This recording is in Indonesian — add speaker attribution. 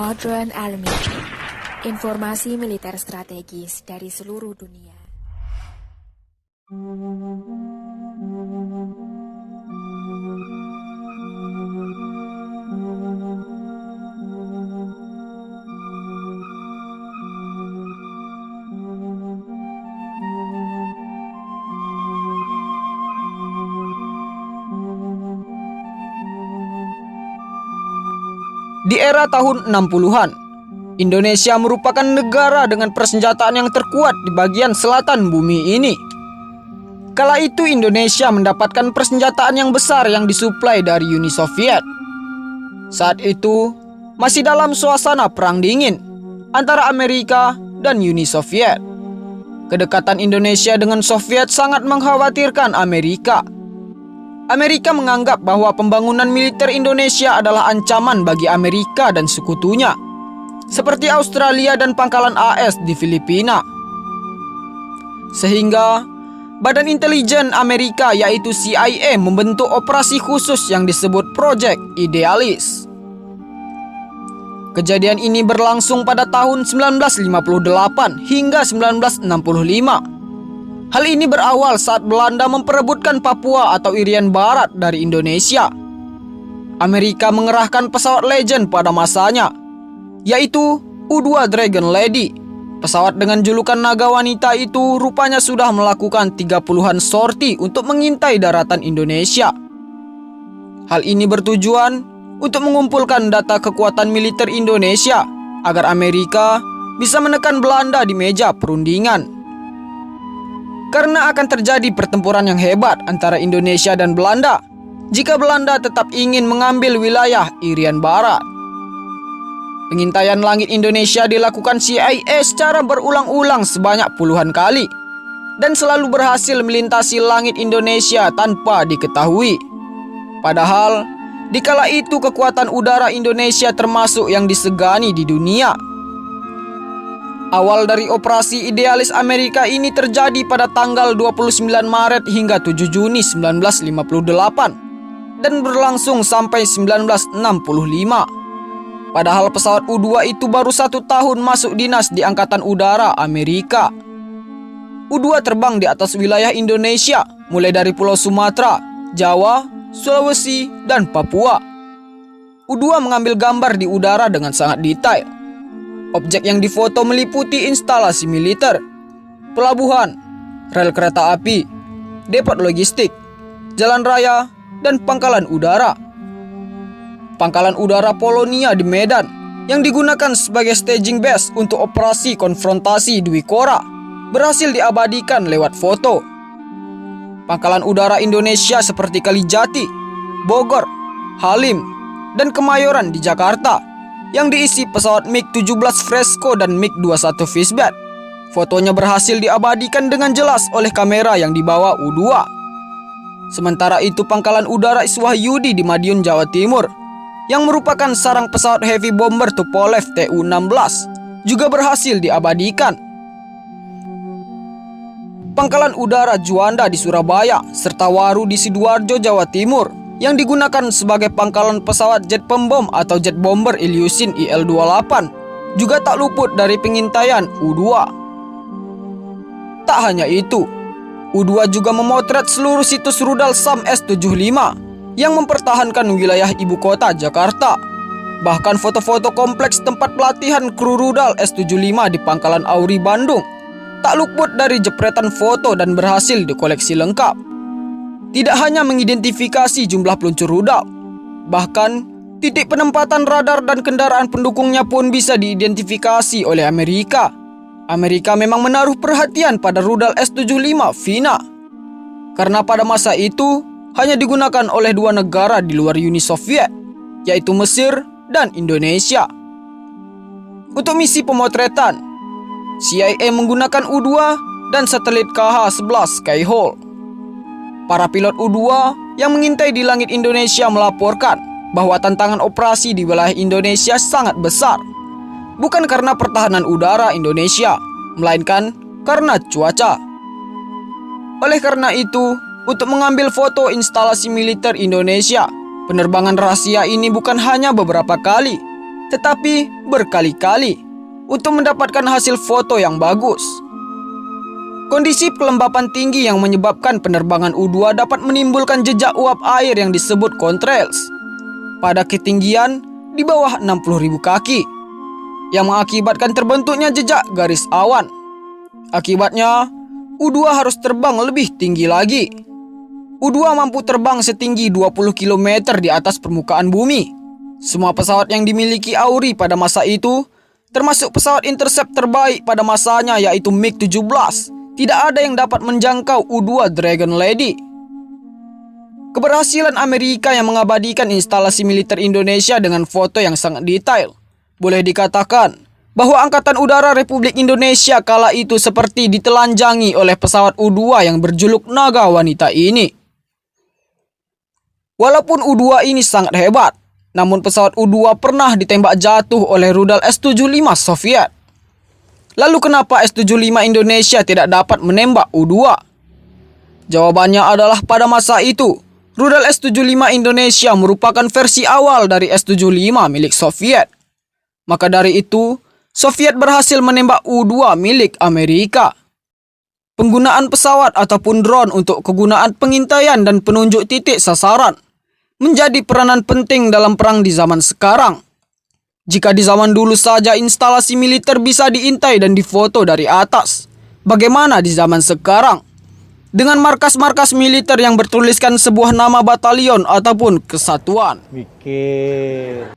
Speaker 1: Modern Army, informasi militer strategis dari seluruh dunia.
Speaker 2: Di era tahun 60-an, Indonesia merupakan negara dengan persenjataan yang terkuat di bagian selatan bumi ini. Kala itu Indonesia mendapatkan persenjataan yang besar yang disuplai dari Uni Soviet. Saat itu, masih dalam suasana perang dingin antara Amerika dan Uni Soviet. Kedekatan Indonesia dengan Soviet sangat mengkhawatirkan Amerika. Amerika menganggap bahwa pembangunan militer Indonesia adalah ancaman bagi Amerika dan sekutunya, seperti Australia dan pangkalan AS di Filipina. Sehingga Badan Intelijen Amerika yaitu CIA membentuk operasi khusus yang disebut Project Idealis. Kejadian ini berlangsung pada tahun 1958 hingga 1965. Hal ini berawal saat Belanda memperebutkan Papua atau Irian Barat dari Indonesia. Amerika mengerahkan pesawat legend pada masanya, yaitu U-2 Dragon Lady. Pesawat dengan julukan naga wanita itu rupanya sudah melakukan 30-an sorti untuk mengintai daratan Indonesia. Hal ini bertujuan untuk mengumpulkan data kekuatan militer Indonesia agar Amerika bisa menekan Belanda di meja perundingan. Karena akan terjadi pertempuran yang hebat antara Indonesia dan Belanda jika Belanda tetap ingin mengambil wilayah Irian Barat. Pengintaian langit Indonesia dilakukan CIA secara berulang-ulang sebanyak puluhan kali dan selalu berhasil melintasi langit Indonesia tanpa diketahui. Padahal, di kala itu kekuatan udara Indonesia termasuk yang disegani di dunia. Awal dari operasi Idealis Amerika ini terjadi pada tanggal 29 Maret hingga 7 Juni 1958 dan berlangsung sampai 1965. Padahal pesawat U-2 itu baru 1 tahun masuk dinas di Angkatan Udara Amerika. U-2 terbang di atas wilayah Indonesia mulai dari Pulau Sumatera, Jawa, Sulawesi, dan Papua. U-2 mengambil gambar di udara dengan sangat detail. Objek yang difoto meliputi instalasi militer, pelabuhan, rel kereta api, depot logistik, jalan raya, dan pangkalan udara. Pangkalan udara Polonia di Medan yang digunakan sebagai staging base untuk operasi konfrontasi Dwi Kora berhasil diabadikan lewat foto. Pangkalan udara Indonesia seperti Kalijati, Bogor, Halim, dan Kemayoran di Jakarta yang diisi pesawat MiG-17 Fresco dan MiG-21 Fishbat. Fotonya berhasil diabadikan dengan jelas oleh kamera yang dibawa U-2. Sementara itu pangkalan udara Iswahyudi di Madiun, Jawa Timur, yang merupakan sarang pesawat heavy bomber Tupolev Tu-16, juga berhasil diabadikan. Pangkalan udara Juanda di Surabaya, serta Waru di Sidoarjo, Jawa Timur, yang digunakan sebagai pangkalan pesawat jet pembom atau jet bomber Ilyushin IL-28 juga tak luput dari pengintaian U-2. Tak hanya itu, U-2 juga memotret seluruh situs rudal SAM S-75 yang mempertahankan wilayah ibu kota Jakarta. Bahkan foto-foto kompleks tempat pelatihan kru rudal S-75 di Pangkalan Auri, Bandung tak luput dari jepretan foto dan berhasil dikoleksi lengkap. Tidak hanya mengidentifikasi jumlah peluncur rudal, bahkan titik penempatan radar dan kendaraan pendukungnya pun bisa diidentifikasi oleh Amerika. Amerika memang menaruh perhatian pada rudal S-75 Vina, karena pada masa itu hanya digunakan oleh 2 negara di luar Uni Soviet, yaitu Mesir dan Indonesia. Untuk misi pemotretan, CIA menggunakan U-2 dan satelit KH-11 Skyhole. Para pilot U-2 yang mengintai di langit Indonesia melaporkan bahwa tantangan operasi di wilayah Indonesia sangat besar, bukan karena pertahanan udara Indonesia, melainkan karena cuaca. Oleh karena itu, untuk mengambil foto instalasi militer Indonesia, penerbangan rahasia ini bukan hanya beberapa kali, tetapi berkali-kali untuk mendapatkan hasil foto yang bagus. Kondisi kelembapan tinggi yang menyebabkan penerbangan U-2 dapat menimbulkan jejak uap air yang disebut contrails pada ketinggian di bawah 60.000 kaki, yang mengakibatkan terbentuknya jejak garis awan. Akibatnya, U-2 harus terbang lebih tinggi lagi. U-2 mampu terbang setinggi 20 km di atas permukaan bumi. Semua pesawat yang dimiliki AURI pada masa itu, termasuk pesawat intercept terbaik pada masanya yaitu MiG-17, tidak ada yang dapat menjangkau U-2 Dragon Lady. Keberhasilan Amerika yang mengabadikan instalasi militer Indonesia dengan foto yang sangat detail, boleh dikatakan bahwa Angkatan Udara Republik Indonesia kala itu seperti ditelanjangi oleh pesawat U-2 yang berjuluk Naga Wanita ini. Walaupun U-2 ini sangat hebat, namun pesawat U-2 pernah ditembak jatuh oleh rudal S-75 Soviet. Lalu kenapa S-75 Indonesia tidak dapat menembak U-2? Jawabannya adalah pada masa itu, rudal S-75 Indonesia merupakan versi awal dari S-75 milik Soviet. Maka dari itu, Soviet berhasil menembak U-2 milik Amerika. Penggunaan pesawat ataupun drone untuk kegunaan pengintaian dan penunjuk titik sasaran menjadi peranan penting dalam perang di zaman sekarang. Jika di zaman dulu saja instalasi militer bisa diintai dan difoto dari atas, bagaimana di zaman sekarang? Dengan markas-markas militer yang bertuliskan sebuah nama batalion ataupun kesatuan.
Speaker 3: Mikir.